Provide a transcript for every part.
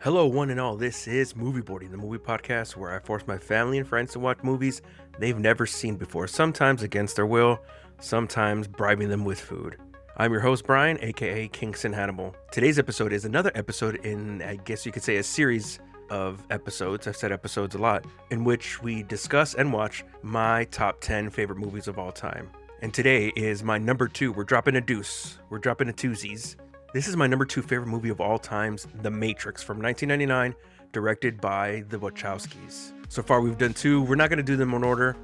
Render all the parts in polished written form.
Hello, one and all. This is Movie Boarding, the movie podcast where I force my family and friends to watch movies they've never seen before, sometimes against their will, sometimes bribing them with food. I'm your host, Brian, aka Kingston Hannibal. Today's episode is another episode in, I guess you could say, a series of episodes. I've said episodes a lot, in which we discuss and watch my top 10 favorite movies of all time. And today is my number 2. We're dropping a deuce. We're dropping a twosies. This is my number 2 favorite movie of all times, The Matrix from 1999, directed by the Wachowskis. So far we've done 2. We're not going to do them in order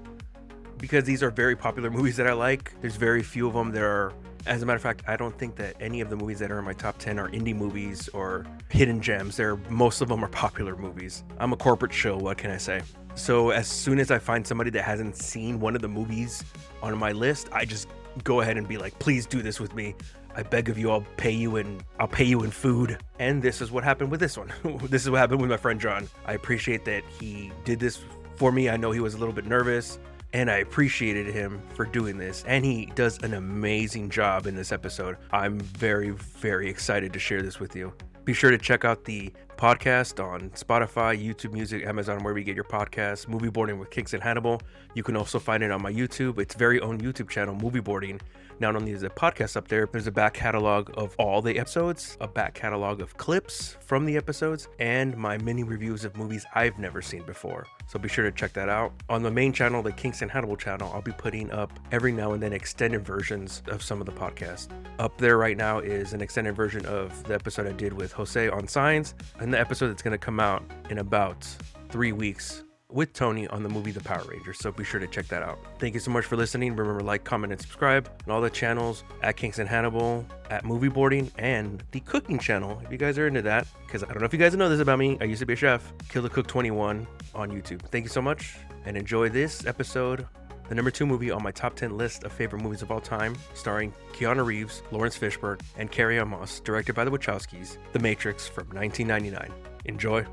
because these are very popular movies that I like. There's very few of them that are, as a matter of fact, I don't think that any of the movies that are in my top 10 are indie movies or hidden gems. Most of them are popular movies. I'm a corporate shill, what can I say? So as soon as I find somebody that hasn't seen one of the movies on my list, I just go ahead and be like, please do this with me. I beg of you, I'll pay you in food. And this is what happened with this one. This is what happened with my friend Jhon. I appreciate that he did this for me. I know he was a little bit nervous, and I appreciated him for doing this. And he does an amazing job in this episode. I'm very, very excited to share this with you. Be sure to check out the podcast on Spotify, YouTube Music, Amazon, wherever you get your podcasts, Movie Boarding with Kingston Hannibal. You can also find it on my YouTube, its very own YouTube channel, Movie Boarding. Not only is the podcast up there, there's a back catalog of all the episodes, a back catalog of clips from the episodes, and my mini reviews of movies I've never seen before. So be sure to check that out. On the main channel, the Kingston Hannibal channel, I'll be putting up every now and then extended versions of some of the podcasts. Up there right now is an extended version of the episode I did with Jose on Signs, and the episode that's going to come out in about 3 weeks with Tony on the movie The Power Rangers, so be sure to check that out. Thank you so much for listening. Remember, like, comment, and subscribe on all the channels at Kingston Hannibal, at Movie Boarding, and the cooking channel, if you guys are into that, because I don't know if you guys know this about me, I used to be a chef, Kill the Cook 21 on YouTube. Thank you so much, and enjoy this episode, the number 2 movie on my top 10 list of favorite movies of all time, starring Keanu Reeves, Laurence Fishburne, and Carrie-Anne Moss, directed by the Wachowskis, The Matrix from 1999. Enjoy.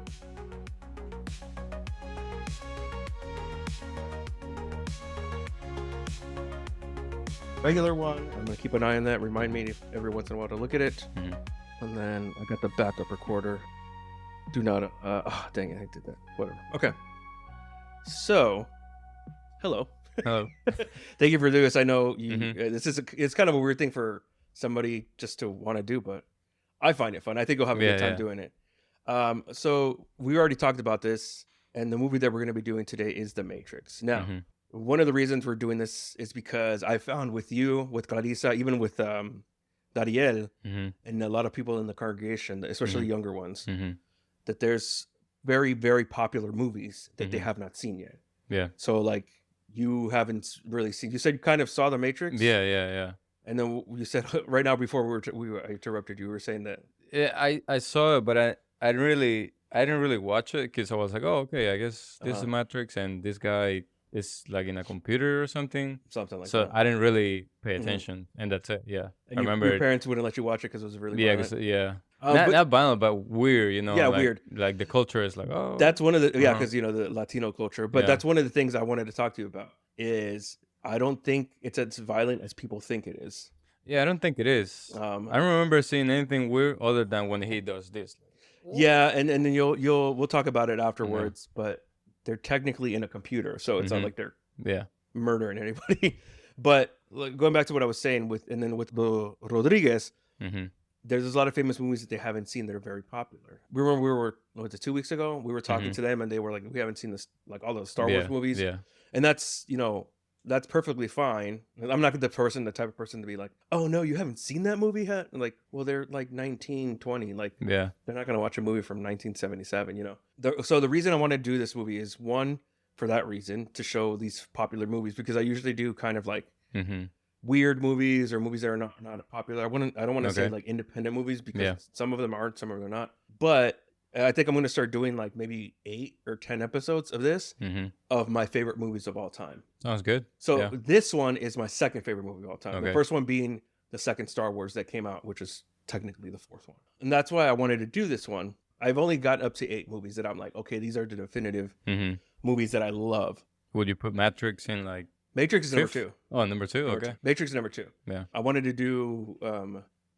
Regular one. I'm gonna keep an eye on that. Remind me every once in a while to look at it. And then I got the backup recorder. Do not. Dang it! I did that. Whatever. Okay. So, hello. Hello. Thank you for doing this. I know you. It's kind of a weird thing for somebody just to want to do, but I find it fun. I think you'll have a good time doing it. So we already talked about this, and the movie that we're gonna be doing today is The Matrix. Now. One of the reasons we're doing this is because I found with you, with Clarissa, even with Dariel, and a lot of people in the congregation, especially younger ones, that there's very, very popular movies that they have not seen yet. Yeah. So, like, you haven't really seen. You said you kind of saw The Matrix. Yeah. And then you said right now before I interrupted you, you were saying that. Yeah, I saw it, but I didn't really watch it because I was like, oh, okay, I guess this is Matrix, and this guy is like in a computer or something like that. So I didn't really pay attention, and that's it. Yeah, and I remember your parents wouldn't let you watch it because it was really violent. Not violent, but weird. Yeah, like, weird. Like the culture is like, oh, that's one of the because the Latino culture. But that's one of the things I wanted to talk to you about. Is I don't think it's as violent as people think it is. Yeah, I don't think it is. I don't remember seeing anything weird other than when he does this. Yeah, and then we'll talk about it afterwards, but. They're technically in a computer, so it's not like they're murdering anybody. But going back to what I was saying with Rodriguez, there's a lot of famous movies that they haven't seen that are very popular. We were 2 weeks ago? We were talking to them, and they were like, "We haven't seen this, like all those Star Wars movies." Yeah, and that's that's perfectly fine. I'm not the type of person to be like, "Oh no, you haven't seen that movie yet?" Like, well, they're like 19, 20. Like, they're not gonna watch a movie from 1977. So the reason I want to do this movie is one for that reason, to show these popular movies, because I usually do kind of like weird movies or movies that are not popular. I don't want to say like independent movies because some of them aren't, some of them are not. But I think I'm going to start doing like maybe 8 or 10 episodes of this of my favorite movies of all time. Sounds good. So this one is my second favorite movie of all time. The first one being the second Star Wars that came out, which is technically the fourth one. And that's why I wanted to do this one. I've only got up to 8 movies that I'm like, okay, these are the definitive movies that I love. Would you put Matrix in like Matrix is number fifth? 2. Oh, number 2. Okay. Matrix is number 2. Yeah. I wanted to do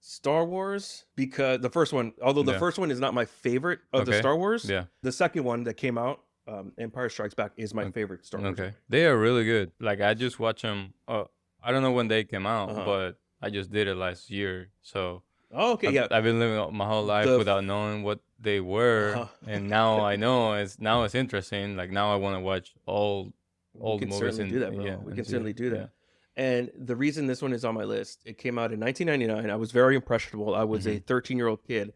Star Wars, because the first one, although the first one is not my favorite of the Star Wars, the second one that came out, Empire Strikes Back, is my favorite Star Wars. Okay, they are really good. Like I just watched them. I don't know when they came out, but I just did it last year. So I've been living my whole life without knowing what they were, and now I know. It's interesting. Like now I want to watch all the movies. We can certainly do that, bro. We can certainly do that. And the reason this one is on my list, it came out in 1999. I was very impressionable. I was a 13-year-old kid.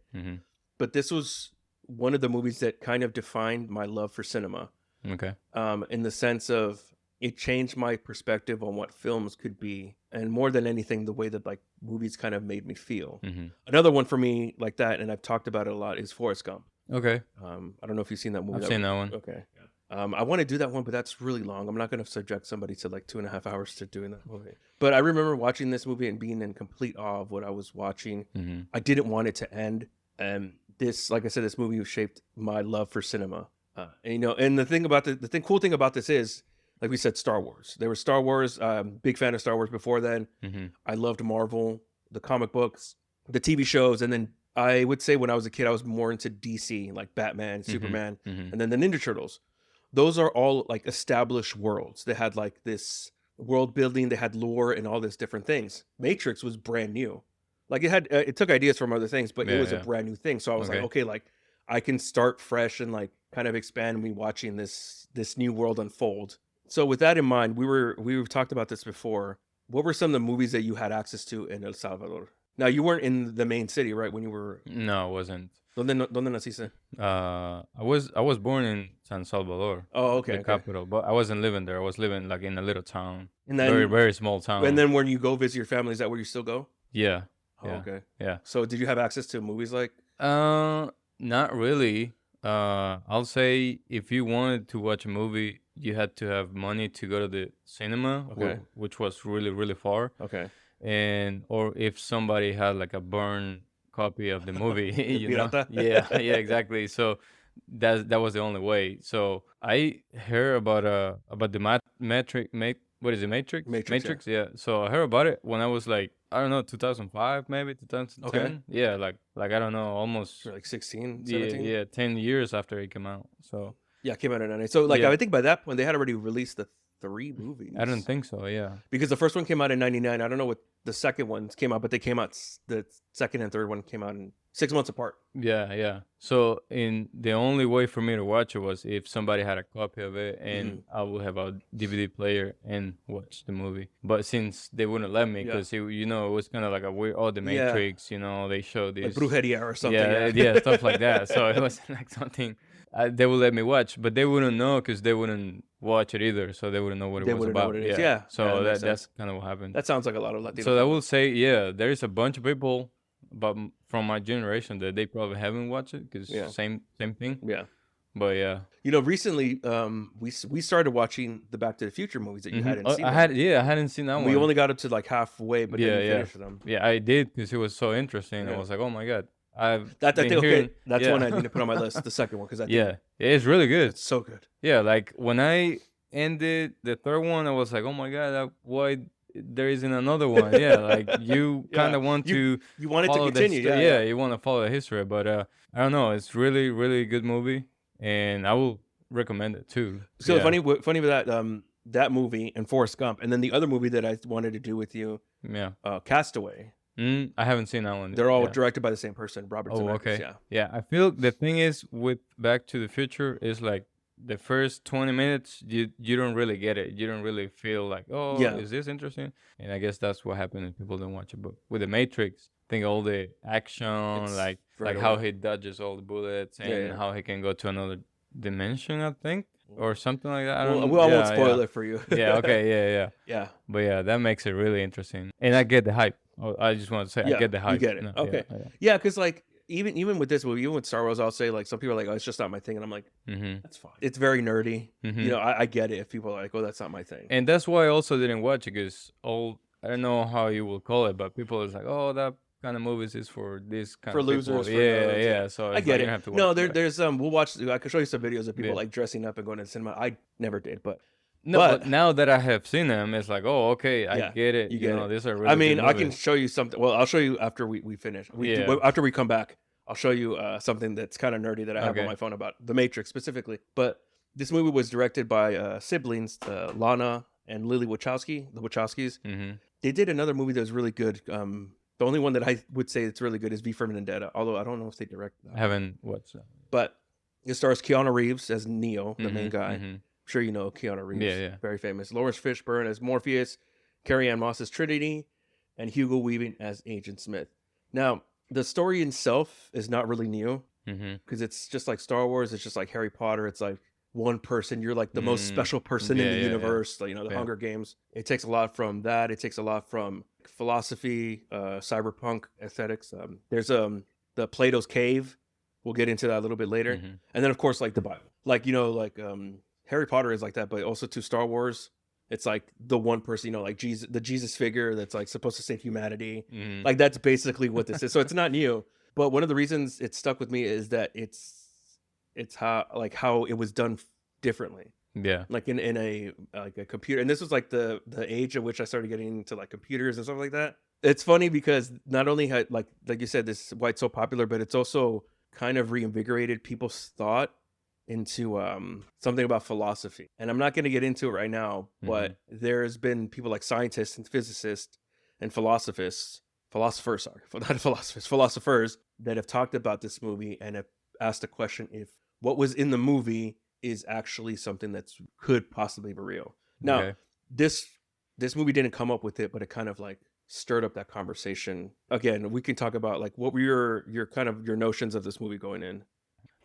But this was one of the movies that kind of defined my love for cinema. Okay. In the sense of it changed my perspective on what films could be. And more than anything, the way that like movies kind of made me feel. Another one for me like that, and I've talked about it a lot, is Forrest Gump. Okay. I don't know if you've seen that movie. I've seen that one. Okay. I want to do that one, but that's really long. I'm not going to subject somebody to like 2.5 hours to doing that movie. But I remember watching this movie and being in complete awe of what I was watching. I didn't want it to end. And this, like I said, this movie shaped my love for cinema. And the thing about cool thing about this is, like we said, Star Wars. There was Star Wars. Big fan of Star Wars before then. I loved Marvel, the comic books, the TV shows, and then I would say when I was a kid, I was more into DC, like Batman, Superman, and then the Ninja Turtles. Those are all like established worlds. They had like this world building, they had lore and all these different things. Matrix was brand new. Like it took ideas from other things, but it was a brand new thing. So I was like, okay, like I can start fresh and like kind of expand me watching this new world unfold. So with that in mind, we've talked about this before. What were some of the movies that you had access to in El Salvador? Now you weren't in the main city, right? When you were No, I wasn't. ¿Dónde naciste? I was born in San Salvador. Oh, okay. The capital, but I wasn't living there. I was living like in a little town, very very small town. And then when you go visit your family, is that where you still go? Yeah. Oh, yeah. Okay. Yeah. So did you have access to movies like? Not really. I'll say if you wanted to watch a movie, you had to have money to go to the cinema, which was really really far. Okay. Or if somebody had like a burn copy of the movie, Pirata? yeah, exactly. So that was the only way. So I heard about the Matrix. Yeah. So I heard about it when I was like, I don't know, 2005 maybe 2010. Okay. Yeah, like I don't know, almost like 16, 17. Yeah, 10 years after it came out. So yeah, it came out in 98. So like I think by that point they had already released the 3 movies. I don't think so. Yeah. Because the first one came out in 99. I don't know what the second ones came out, but they came out, the second and third one came out in 6 months apart. Yeah. So the only way for me to watch it was if somebody had a copy of it, and I would have a DVD player and watch the movie. But since they wouldn't let me, because it was kind of like a weird, the Matrix, they showed this like brujeria or something. Yeah, stuff like that. So it was like something they would let me watch, but they wouldn't know because they wouldn't watch it either, so they wouldn't know what it was about. Yeah. So that's kind of what happened. That sounds like a lot of Latino. So I will say, there is a bunch of people, but from my generation that they probably haven't watched it because same thing. Yeah. But yeah. Recently, we started watching the Back to the Future movies that you hadn't seen. I hadn't seen that one. We only got up to like halfway, but didn't finish them. Yeah, I did because it was so interesting. I was like, oh my god. That's one I need to put on my list. The second one, because it's really good. It's so good. Yeah, like when I ended the third one, I was like, oh my god, why there isn't another one? Yeah, like you kind of want to you want it to continue. You want to follow the history, but I don't know. It's really really good movie, and I will recommend it too. So funny with that that movie and Forrest Gump, and then the other movie that I wanted to do with you, Castaway. I haven't seen that one. They're all directed by the same person, Robert Zemeckis. Okay. Yeah, I feel the thing is with Back to the Future is like the first 20 minutes you don't really get it. You don't really feel like, is this interesting? And I guess that's what happened if people don't watch it. But with the Matrix, I think all the action, like how he dodges all the bullets and how he can go to another dimension, I think, or something like that. I won't spoil it for you. Yeah. But yeah, that makes it really interesting. And I get the hype. I just want to say I get the hype. You get it. Okay. Yeah, because like even with this movie, even with Star Wars, I'll say like some people are like, oh, it's just not my thing, and I'm like, that's fine. It's very nerdy. I get it if people are like, oh, that's not my thing. And that's why I also didn't watch it, because I don't know how you will call it, but people is like, oh, that kind of movies is for this kind of losers. People. Yeah. So I get it. You have to watch there's we'll watch. I can show you some videos of people like dressing up and going to the cinema. I never did, but No, but now that I have seen them, it's like, oh, okay, I get it. You get it. These are really good I can show you something. Well, I'll show you after we finish. After we come back, I'll show you something that's kind of nerdy that I have on my phone about The Matrix specifically. But this movie was directed by siblings, Lana and Lilly Wachowski, the Wachowskis. Mm-hmm. They did another movie that was really good. The only one that I would say it's really good is V for Vendetta, although I don't know if they direct that. I haven't watched that. But it stars Keanu Reeves as Neo, the main guy. Mm-hmm. I'm sure you know Keanu Reeves. Yeah. Very famous. Laurence Fishburne as Morpheus, Carrie-Anne Moss as Trinity, and Hugo Weaving as Agent Smith. Now, the story itself is not really new because it's just like Star Wars. It's just like Harry Potter. It's like one person. You're like the most special person in the universe. Yeah. The Hunger Games. It takes a lot from that. It takes a lot from philosophy, cyberpunk aesthetics. There's the Plato's Cave. We'll get into that a little bit later. Mm-hmm. And then, of course, like the Bible. Like, Harry Potter is like that, but also to Star Wars, it's like the one person, like Jesus, the Jesus figure that's like supposed to save humanity. Mm-hmm. Like that's basically what this is. So it's not new. But one of the reasons it stuck with me is that it's how it was done differently. Yeah. Like in a computer. And this was like the age at which I started getting into like computers and stuff like that. It's funny because not only had like you said, this is why it's so popular, but it's also kind of reinvigorated people's thought into something about philosophy. And I'm not going to get into it right now, but there's been people like scientists and physicists and philosophers that have talked about this movie and have asked the question if what was in the movie is actually something that could possibly be real. Now, this movie didn't come up with it, but it kind of like stirred up that conversation. Again, we can talk about like what were your kind of your notions of this movie going in.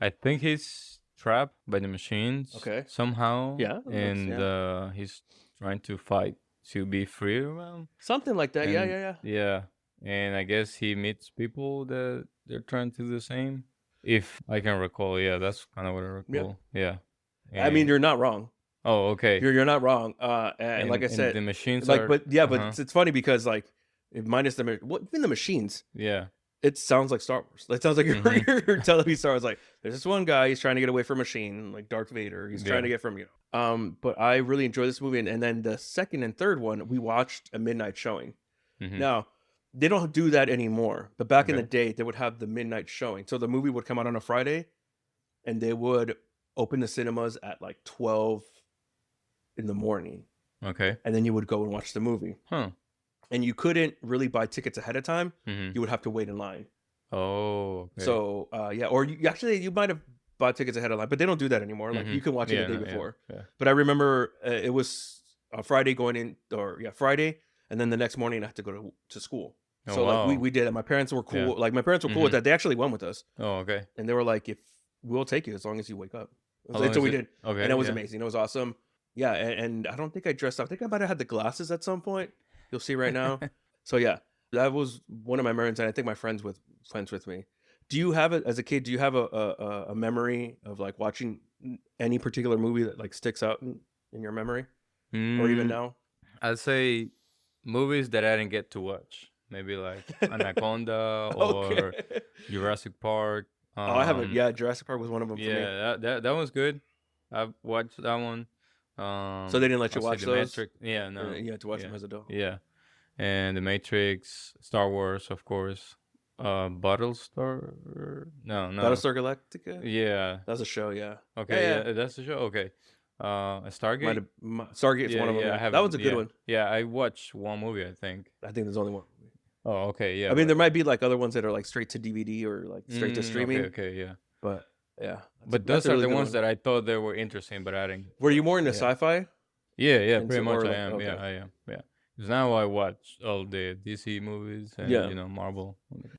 I think he's trapped by the machines somehow. Yeah. And he's trying to fight to be free around. Something like that. And, yeah. And I guess he meets people that they're trying to do the same. If I can recall, that's kind of what I recall. Yeah. And, I mean, you're not wrong. Oh, okay. You're not wrong. And like I said, the machines like, but it's funny because like, minus even the machines. Yeah. It sounds like Star Wars. It sounds like you're telling me Star Wars. Like, there's this one guy, he's trying to get away from a machine, like Darth Vader. He's trying to get from But I really enjoyed this movie. And then the second and third one, we watched a midnight showing. Mm-hmm. Now, they don't do that anymore. But back in the day, they would have the midnight showing. So the movie would come out on a Friday, and they would open the cinemas at like 12 in the morning. Okay. And then you would go and watch the movie. Huh. And you couldn't really buy tickets ahead of time. Mm-hmm. You would have to wait in line. Oh, okay. So, or you might have bought tickets ahead of line, but they don't do that anymore. Like you can watch it the day before. Yeah. But I remember it was a Friday Friday, and then the next morning I had to go to school. Oh, so like we did it. My parents were cool. Yeah. Like my parents were cool with that. They actually went with us. Oh, okay. And they were like, "If we'll take you as long as you wake up." So we did. Okay. And it was amazing. It was awesome. Yeah, and I don't think I dressed up. I think I might have had the glasses at some point. You'll see right now. So yeah, that was one of my memories, and I think my friends with me. Do you have it as a kid? Do you have a memory of like watching any particular movie that like sticks out in your memory, or even now? I'd say movies that I didn't get to watch. Maybe like Anaconda or Jurassic Park. I haven't. Yeah, Jurassic Park was one of them. Yeah, for me. that was good. I've watched that one. So they didn't let you watch those? Matrix. Yeah, no. You had to watch them as a adult. Yeah, and The Matrix, Star Wars, of course. Battlestar? No. Battlestar Galactica? Yeah. That's a show, yeah. Okay, yeah, that's a show? Okay. Stargate? Stargate's one of them. Yeah. That was a good one. Yeah, I watched one movie, I think. I think there's only one movie. Oh, okay, yeah. I mean, there might be like other ones that are like straight to DVD or like straight to streaming. Okay, yeah. But yeah. But those are the ones that I thought they were interesting, but I didn't. Were you more into sci-fi? Yeah, pretty much I am. Okay. Yeah, I am. Yeah. Because now I watch all the DC movies and, Marvel.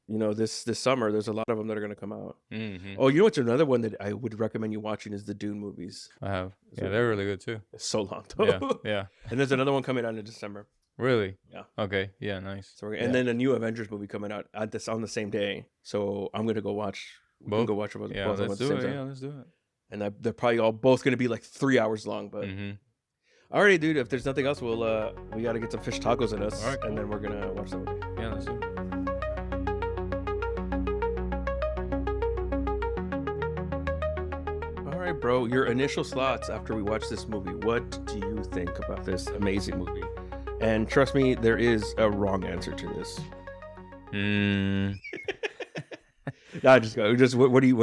This summer, there's a lot of them that are going to come out. Mm-hmm. Oh, what's another one that I would recommend you watching is the Dune movies. I have. They're really good too. It's so long though. Yeah. And there's another one coming out in December. Really? Yeah. Okay. Yeah, nice. So and then a new Avengers movie coming out on the same day. So I'm going to go watch. Both? Go watch both of them at the same time. Yeah, let's do it. And they're probably all both going to be like 3 hours long, but... Mm-hmm. Alrighty, dude. If there's nothing else, we got to get some fish tacos in us, and then we're gonna watch the movie. Yeah, let's do it. All right, right, bro. Your initial thoughts after we watch this movie. What do you think about this amazing movie? And trust me, there is a wrong answer to this. No, just go. Just what do you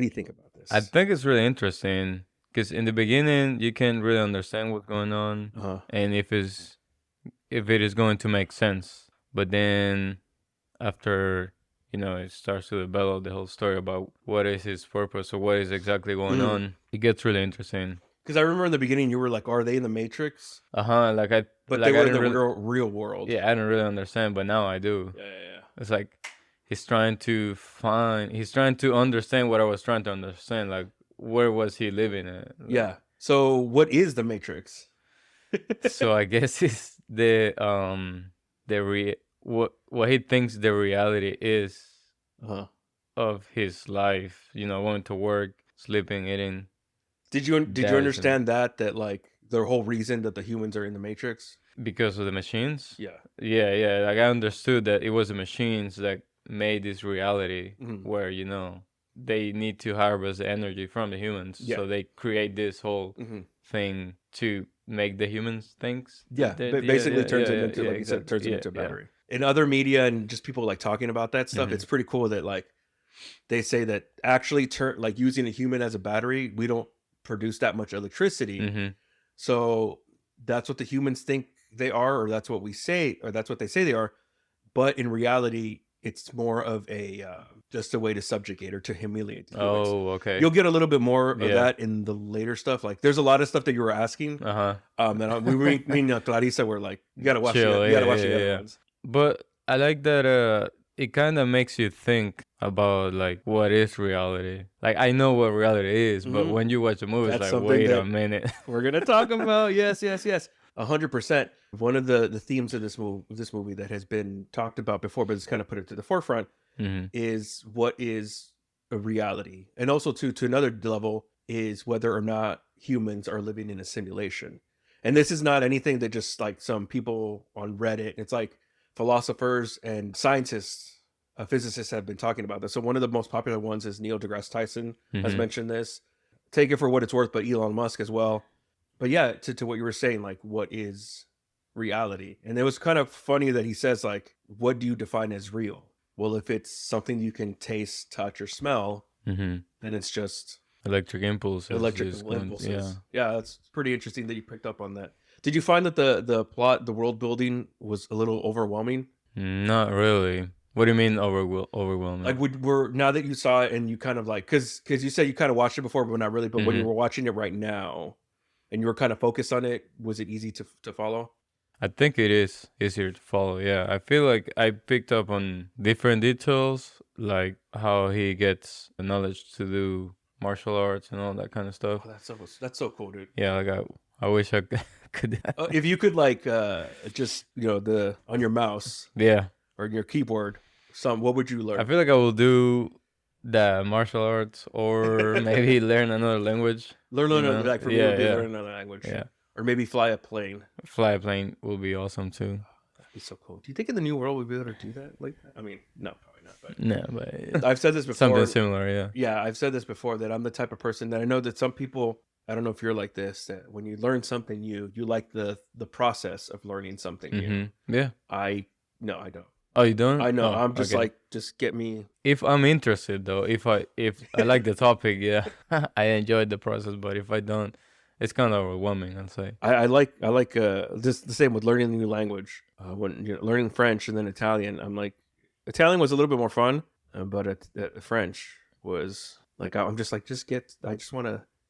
think about this? I think it's really interesting because in the beginning you can't really understand what's going on, and if it is going to make sense. But then after it starts to develop the whole story about what is his purpose or what is exactly going on, it gets really interesting. Because I remember in the beginning you were like, "Are they in the Matrix?" But they were in the real world. Yeah, I didn't really understand, but now I do. Yeah. It's like he's trying to understand what I was trying to understand. Like, where was he living at? Like, yeah. So what is the Matrix? So I guess it's what he thinks the reality is of his life. Going to work, sleeping, eating. Did you understand that like the whole reason that the humans are in the Matrix? Because of the machines? Yeah. Yeah. Like I understood that it was the machines that made this reality where, they need to harvest the energy from the humans. Yeah. So they create this whole thing to make the humans think. Yeah. Basically turns it into, like you said, turns it into a battery. In other media and just people like talking about that stuff, it's pretty cool that like they say that actually like using a human as a battery, we don't produce that much electricity. So that's what the humans think they are, or that's what we say, or that's what they say they are. But in reality, it's more of a just a way to subjugate or to humiliate the humans. Oh, okay. You'll get a little bit more of that in the later stuff. Like there's a lot of stuff that you were asking. And me and Clarissa were like, you gotta watch it. You gotta watch the other ones. But I like that it kind of makes you think about like what is reality. Like I know what reality is, but when you watch a movie, it's like, wait a minute. We're gonna talk about yes. 100%. One of the themes of this movie that has been talked about before, but it's kind of put it to the forefront, is what is a reality, and also to another level is whether or not humans are living in a simulation. And this is not anything that just like some people on Reddit. It's like philosophers and scientists, physicists have been talking about this. So one of the most popular ones is Neil deGrasse Tyson has mentioned this. Take it for what it's worth, but Elon Musk as well. But yeah, to what you were saying, like what is reality? And it was kind of funny that he says like, what do you define as real? Well, if it's something you can taste, touch, or smell, then it's just electric impulses. Yeah, that's pretty interesting that you picked up on that. Did you find that the plot, the world building was a little overwhelming? Not really. What do you mean overwhelming? Like we're now that you saw it and you kind of like, because you said you kind of watched it before, but not really. But when you were watching it right now and you were kind of focused on it, was it easy to follow? I think it is easier to follow. Yeah, I feel like I picked up on different details, like how he gets the knowledge to do martial arts and all that kind of stuff. Oh, that's so cool, dude. Yeah, like I wish I could. If you could like just on your mouse, or your keyboard, what would you learn? I feel like I will do the martial arts, or maybe learn another language. Learn like for me would be learn another language. Yeah. Or maybe fly a plane. Fly a plane will be awesome too. That'd be so cool. Do you think in the new world we'd be able to do that like that? I mean, no, probably not. But no, but I've said this before. Something similar, yeah. Yeah, I've said this before that I'm the type of person that I know that some people, I don't know if you're like this, that when you learn something new, you like the process of learning something new. Yeah. I don't. Oh, you don't? I know. I'm just like, just get me. If I'm interested though, if I like the topic, yeah, I enjoyed the process. But if I don't, it's kind of overwhelming, I'll say. I like this the same with learning a new language. When learning French and then Italian, I'm like, Italian was a little bit more fun, but French was like, I'm just like, I just want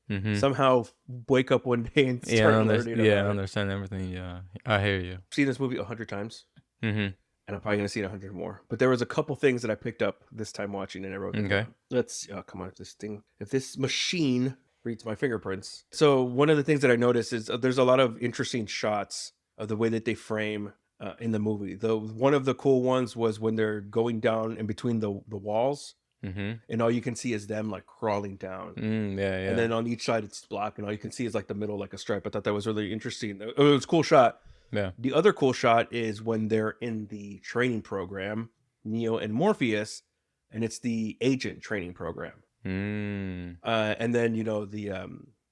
to somehow wake up one day and start learning. Yeah, understand everything. Yeah, I hear you. I've seen this movie 100 times. And I'm probably going to see it 100 more. But there was a couple things that I picked up this time watching and I wrote them down. Let's, come on, if this machine reads my fingerprints. So one of the things that I noticed is there's a lot of interesting shots of the way that they frame in the movie. One of the cool ones was when they're going down in between the walls. And all you can see is them like crawling down. Yeah. And then on each side it's black and all you can see is like the middle, like a stripe. I thought that was really interesting. It was a cool shot. Yeah. The other cool shot is when they're in the training program, Neo and Morpheus, and it's the agent training program. And then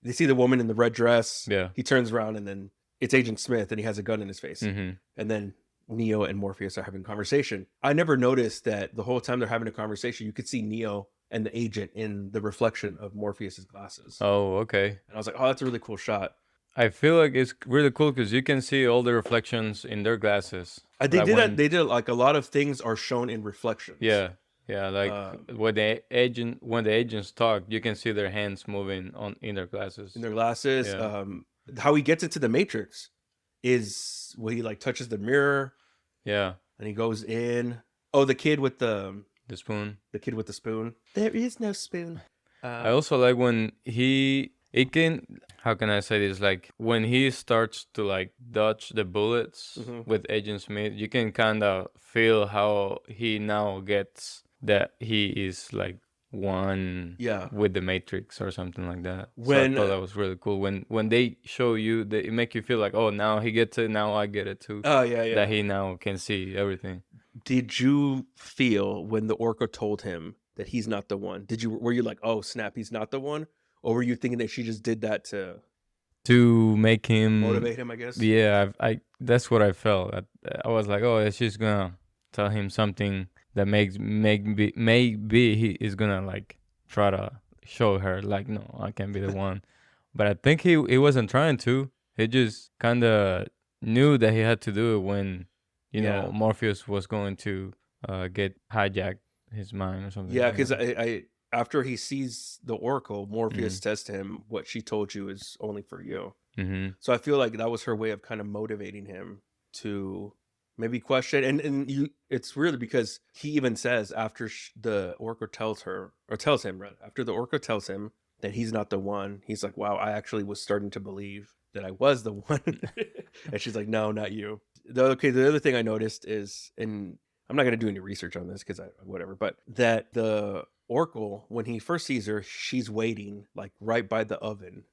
they see the woman in the red dress. Yeah. He turns around and then it's Agent Smith and he has a gun in his face. Mm-hmm. And then Neo and Morpheus are having a conversation. I never noticed that the whole time they're having a conversation, you could see Neo and the agent in the reflection of Morpheus's glasses. Oh, okay. And I was like, oh, that's a really cool shot. I feel like it's really cool because you can see all the reflections in their glasses. They did like a lot of things are shown in reflections. Yeah. Yeah, like when the agents talk, you can see their hands moving in their glasses. In their glasses. Yeah. How he gets into the Matrix is when he like touches the mirror. Yeah. And he goes in. Oh, the kid with the spoon. The kid with the spoon. There is no spoon. I also like when how can I say this? Like when he starts to like dodge the bullets with Agent Smith, you can kind of feel how he now gets that he is like one with the Matrix or something like that. So I thought that was really cool. When they show you, they make you feel like, oh, now he gets it, now I get it too. Oh yeah. That he now can see everything. Did you feel when the Orca told him that he's not the one? Were you like, oh snap, he's not the one, or were you thinking that she just did that to make him motivate him? I guess. Yeah, I that's what I felt. I was like, oh, she's gonna tell him something that maybe he is gonna like try to show her like, no, I can't be the one. But I think he wasn't trying to. He just kind of knew that he had to do it when you know Morpheus was going to get hijacked his mind or something. Yeah, because I after he sees the Oracle, Morpheus says to him, "What she told you is only for you." Mm-hmm. So I feel like that was her way of kind of motivating him to maybe question. And it's weird because he even says after the Oracle tells him after the Oracle tells him that he's not the one, he's like, "Wow, I actually was starting to believe that I was the one." And she's like, "No, not you." The other thing I noticed is, and I'm not going to do any research on this because whatever, but that the Oracle, when he first sees her, she's waiting like right by the oven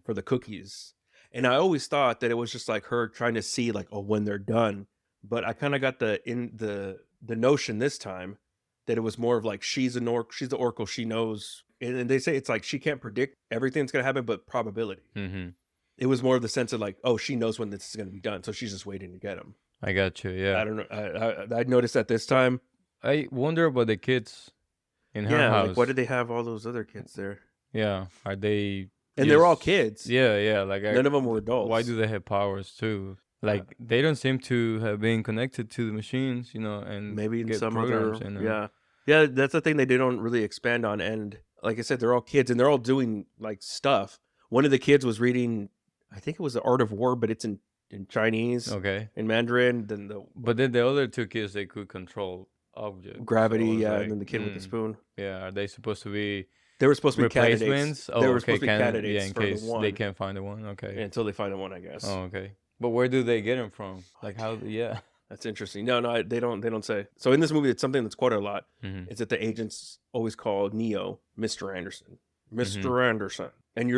for the cookies. And I always thought that it was just like her trying to see like, oh, when they're done. But I kind of got the notion this time that it was more of like she's the Oracle, she knows. And they say it's like she can't predict everything that's going to happen, but probability. Mm-hmm. It was more of the sense of like, oh, she knows when this is going to be done, so she's just waiting to get him. I got you. Yeah. I don't know. I noticed that this time. I wonder about the kids in her house. Like, why did they have all those other kids there? Yeah, are they? And they're all kids. Yeah. Like none of them were adults. Why do they have powers too? Like they don't seem to have been connected to the machines, and maybe in get some programs. Yeah. That's the thing they don't really expand on. And like I said, they're all kids and they're all doing like stuff. One of the kids was reading, I think it was The Art of War, but it's in Chinese. Okay. In Mandarin. But then the other two kids, they could control objects. Gravity, so and then the kid with the spoon. Yeah, are they supposed to be? They were supposed to be replacements. They were supposed to be candidates in case they can't find the one. Okay. Until they find the one, I guess. Oh, okay. But where do they get them from? Like how? Yeah. That's interesting. No, they don't say. So in this movie, it's something that's quoted a lot. Mm-hmm. Is that the agents always call Neo Mr. Anderson, Mr. Anderson, and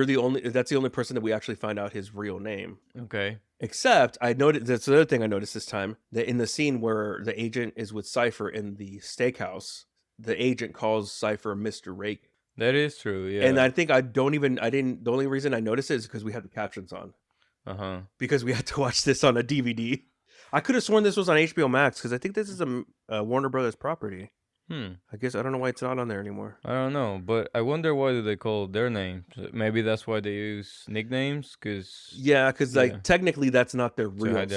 that's the only person that we actually find out his real name. Okay. Except I noticed that's the other thing I noticed this time, that in the scene where the agent is with Cypher in the steakhouse, the agent calls Cypher Mr. Reagan. That is true. Yeah. And I think the only reason I noticed it is because we had the captions on. Because we had to watch this on a DVD. I could have sworn this was on HBO Max because I think this is a Warner Brothers property. I guess I don't know why it's not on there anymore. I don't know, but I wonder why do they call their names? Maybe that's why they use nicknames. Because technically that's not their real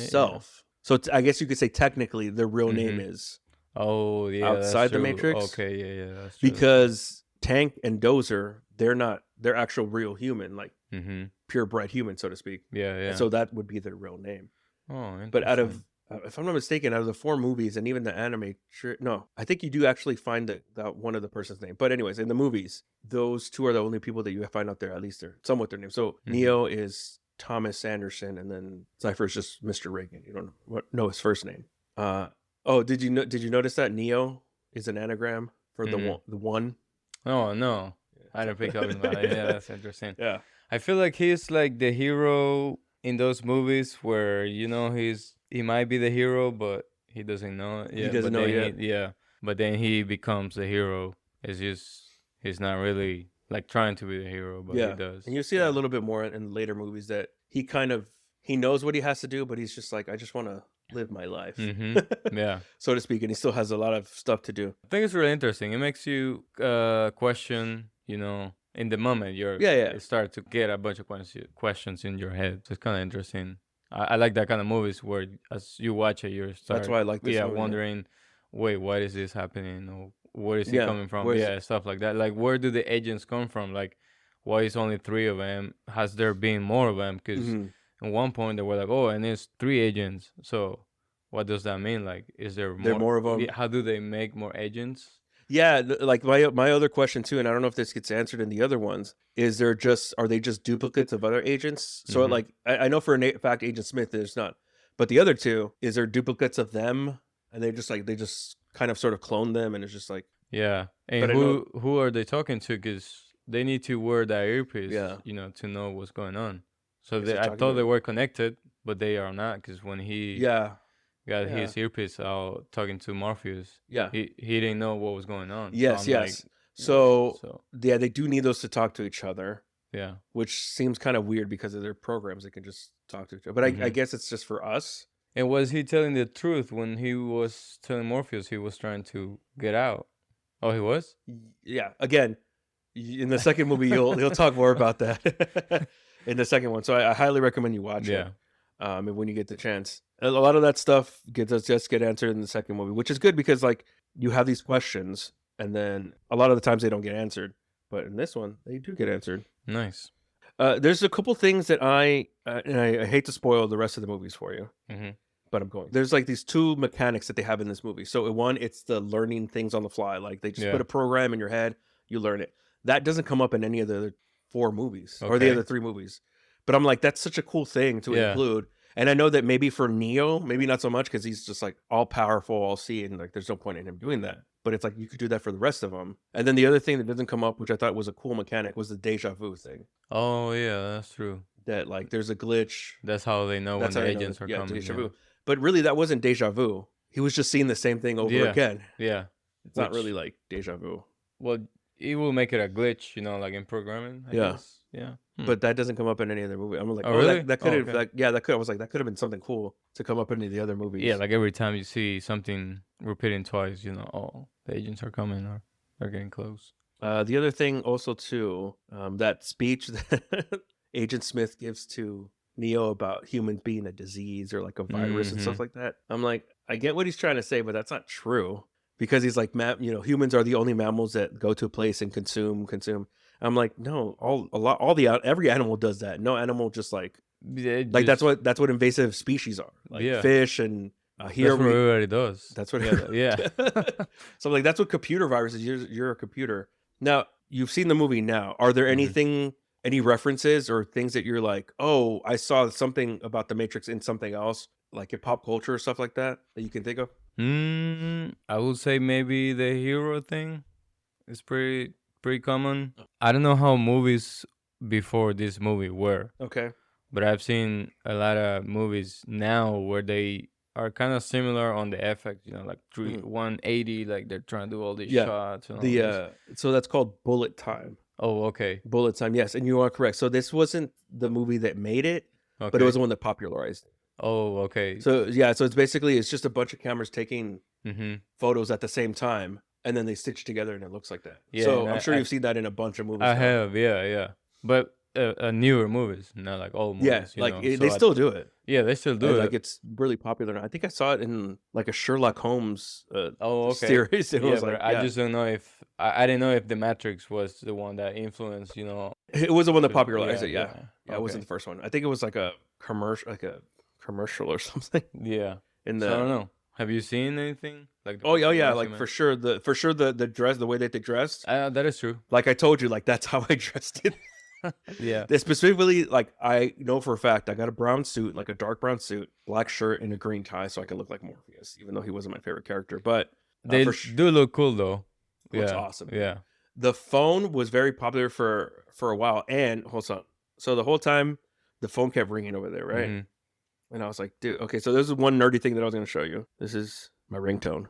self. Yeah. So I guess you could say technically their real name is. Oh yeah, outside the Matrix. Okay, yeah, that's true. Because Tank and Dozer, they're actual real human, like purebred human, so to speak. Yeah. So that would be their real name. Oh, but out of, if I'm not mistaken, out of the 4 movies and even the anime, I think you do actually find that one of the person's name. But anyways, in the movies, those 2 are the only people that you find out there. At least they're somewhat their name. So Neo is Thomas Anderson, and then Cypher is just Mr. Reagan. You don't know his first name. Did you notice that Neo is an anagram for the one? Oh no, I didn't pick up on that. Yeah, that's interesting. Yeah, I feel like he's like the hero in those movies where he might be the hero, but he doesn't know it. Yeah, he doesn't know yet. But then he becomes the hero. It's he's not really like trying to be the hero, but he does. And you see that a little bit more in later movies, that he knows what he has to do, but he's just like, I just want to live my life, yeah, so to speak, and he still has a lot of stuff to do. I think it's really interesting. It makes you question, in the moment you start to get a bunch of questions in your head. So it's kind of interesting. I like that kind of movies where as you watch it, you start. That's why I like this movie, wondering, wait, why is this happening? Or where is he coming from? Stuff like that. Like, where do the agents come from? Like, why is only 3 of them? Has there been more of them? Because at one point they were like, oh, and it's 3 agents. So what does that mean? Like, is there more of them? How do they make more agents? Yeah, like my other question too, and I don't know if this gets answered in the other ones, is are they just duplicates of other agents? So like, I know for a fact Agent Smith there's not, but the other 2, is there duplicates of them, and they just kind of sort of clone them, and it's just like, yeah. And who are they talking to? Because they need to wear that earpiece, to know what's going on. So I thought they were connected, but they are not, because when he got his earpiece out talking to Morpheus, he didn't know what was going on. So they do need those to talk to each other. Yeah, which seems kind of weird because of their programs. They can just talk to each other. But I guess it's just for us. And was he telling the truth when he was telling Morpheus he was trying to get out? Oh, he was? Yeah. Again, in the second movie, he'll talk more about that in the second one. So I highly recommend you watch it. And when you get the chance, a lot of that stuff get answered in the second movie, which is good because like you have these questions, and then a lot of the times they don't get answered. But in this one, they do get answered. Nice. There's a couple things that and I hate to spoil the rest of the movies for you, but I'm going. There's like these 2 mechanics that they have in this movie. So one, it's the learning things on the fly. Like they just put a program in your head, you learn it. That doesn't come up in any of the other 4 movies or the other 3 movies. But I'm like, that's such a cool thing to include. And I know that maybe for Neo, maybe not so much because he's just like all powerful, all seeing. Like there's no point in him doing that. But it's like you could do that for the rest of them. And then the other thing that doesn't come up, which I thought was a cool mechanic, was the deja vu thing. Oh yeah, that's true. That like there's a glitch. That's how they know when the agents are coming. Deja vu. But really, that wasn't deja vu. He was just seeing the same thing over again. Yeah, it's not really like deja vu. Well, it will make it a glitch, like in programming. I guess. Yeah. But that doesn't come up in any other movie. I'm like, really? That could have, that could. I was like, that could have been something cool to come up in any of the other movies. Yeah, like every time you see something repeating twice, the agents are coming or they're getting close. The other thing also too, that speech that Agent Smith gives to Neo about humans being a disease or like a virus and stuff like that. I'm like, I get what he's trying to say, but that's not true, because he's like, humans are the only mammals that go to a place and consume. I'm like, no, every animal does that. No animal just like that's what invasive species are, like fish and here that's what everybody does. That's what So I'm like, that's what computer viruses. You're a computer. Now you've seen the movie. Now, are there any references or things that you're like, oh, I saw something about the Matrix in something else, like in pop culture or stuff like that you can think of? I would say maybe the hero thing is pretty common. I don't know how movies before this movie were. Okay. But I've seen a lot of movies now where they are kind of similar on the effect, like 180, like they're trying to do all these shots. And so that's called Bullet Time. Oh, okay. Bullet Time, yes, and you are correct. So this wasn't the movie that made it, but it was the one that popularized it. Oh, okay. So so it's just a bunch of cameras taking photos at the same time, and then they stitch together, and it looks like that. Yeah, so I'm sure you've seen that in a bunch of movies. I have, yeah. But newer movies, not like old movies. Yeah, they still do it. Yeah, they still do it. Like it's really popular now. I think I saw it in like a Sherlock Holmes series. I just don't know if I didn't know if the Matrix was the one that influenced. It was the one that popularized it. Yeah, it wasn't the first one. I think it was like a commercial or something. Yeah, I don't know. Have you seen anything like? Yeah, like for sure the dress, the way that they dressed. That is true. Like I told you, like that's how I dressed it. Yeah. They specifically, like I know for a fact, I got a brown suit, like a dark brown suit, black shirt, and a green tie, so I could look like Morpheus, even though he wasn't my favorite character. But they do look cool though. Looks awesome. Yeah. The phone was very popular for a while, and hold on. So the whole time, the phone kept ringing over there, right? Mm-hmm. And I was like, dude, okay. So this is one nerdy thing that I was going to show you. This is my ringtone.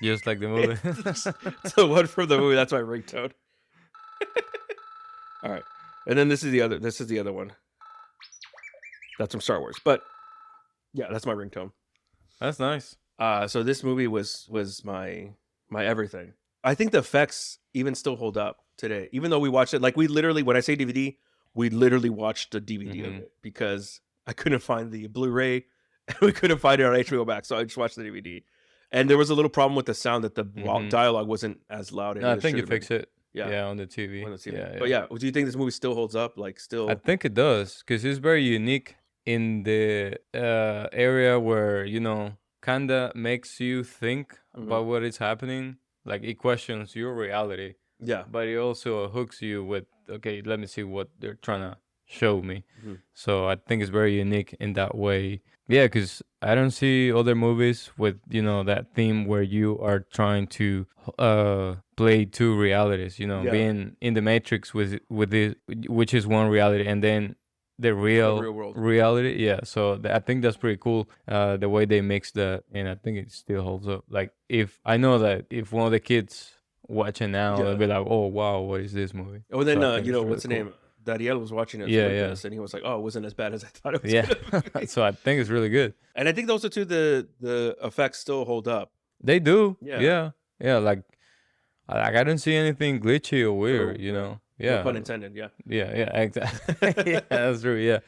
Just like the movie. It's the one from the movie. That's my ringtone. All right, and then this is the other one. That's from Star Wars, but yeah, that's my ringtone. That's nice. So this movie was my everything. I think the effects even still hold up today, even though we watched it. Like we literally, when I say DVD, we literally watched the DVD of it because I couldn't find the Blu-ray and we couldn't find it on HBO Max, so I just watched the DVD. And there was a little problem with the sound that the dialogue wasn't as loud. No, I think you fix it. Yeah, on the TV. Yeah. But yeah, do you think this movie still holds up? Like still? I think it does because it's very unique in the area where kinda makes you think about what is happening. Like it questions your reality. Yeah. But it also hooks you with, okay, let me see what they're trying to show me. So I think it's very unique in that way. Yeah, because I don't see other movies with, that theme where you are trying to play two realities, being in the Matrix with this, which is one reality, and then the real world reality. Yeah, so I think that's pretty cool, the way they mix that, and I think it still holds up. Like, if I know that if one of the kids watching now, they'll be like, oh, wow, what is this movie? Oh, and then, really what's the name? Danielle was watching it and he was like, oh, it wasn't as bad as I thought it was gonna be. So I think it's really good. And I think those are two, the effects still hold up. They do. Yeah. Like I didn't see anything glitchy or weird, Yeah. No pun intended, yeah. Yeah, exactly. Yeah, that's true, yeah.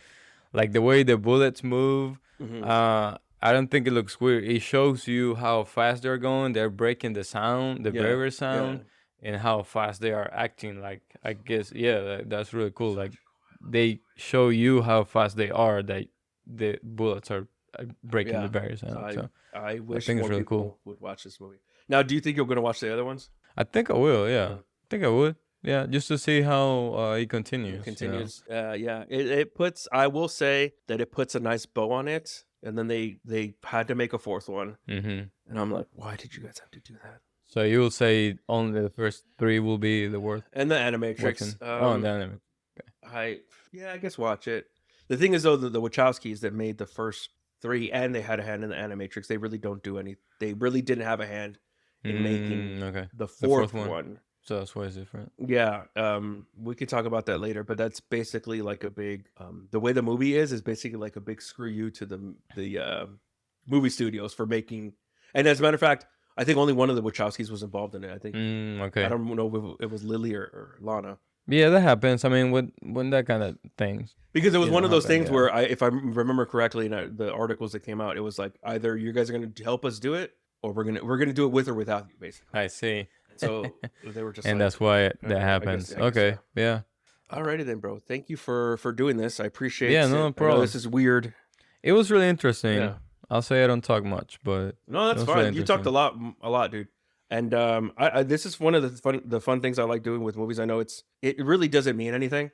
Like the way the bullets move, I don't think it looks weird. It shows you how fast they're going. They're breaking the sound, the barrier sound. Yeah. And how fast they are acting. Like, I guess, that's really cool. Like, they show you how fast they are, that the bullets are breaking the barriers. I wish more really people would watch this movie. Now, do you think you're going to watch the other ones? I think I will, yeah. I think I would. Yeah, just to see how it continues. It puts, I will say that it puts a nice bow on it. And then they had to make a fourth one. And I'm like, why did you guys have to do that? So you will say only the first three will be the worst? And the Animatrix. And the Animatrix. Okay. I guess watch it. The thing is, though, the Wachowskis that made the first three, and they had a hand in the Animatrix, they really don't do any. They really didn't have a hand in making the fourth one. So that's why it's different. Yeah. We could talk about that later, but that's basically like a big. The way the movie is basically like a big screw you to the movie studios for making. And as a matter of fact, I think only one of the Wachowskis was involved in it. I think. Okay. I don't know if it was Lilly or Lana. Yeah, that happens. I mean, when that kind of things. Because it was one of those things where, if I remember correctly, in the articles that came out, it was like either you guys are going to help us do it, or we're gonna do it with or without you, basically. I see. So they were just. And that's why that happens. I guess, yeah. Alrighty then, bro. Thank you for doing this. I appreciate it. Yeah, no problem. This is weird. It was really interesting. Yeah. I'll say I don't talk much, but no, that's fine. You talked a lot, dude. And this is one of the fun things I like doing with movies. I know it really doesn't mean anything,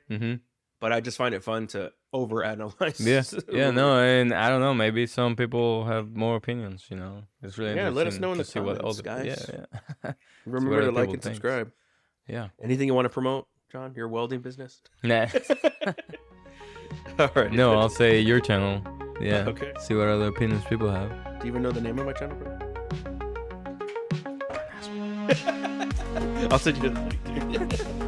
but I just find it fun to overanalyze. Yeah, no, and I don't know. Maybe some people have more opinions. It's really interesting. Let us know in the comments, guys. Yeah. Remember to like and subscribe. Yeah. Anything you want to promote, John? Your welding business? Nah. All right. No, I'll say your channel. Yeah. Okay. See what other opinions people have. Do you even know the name of my channel, bro? I'll send you the link.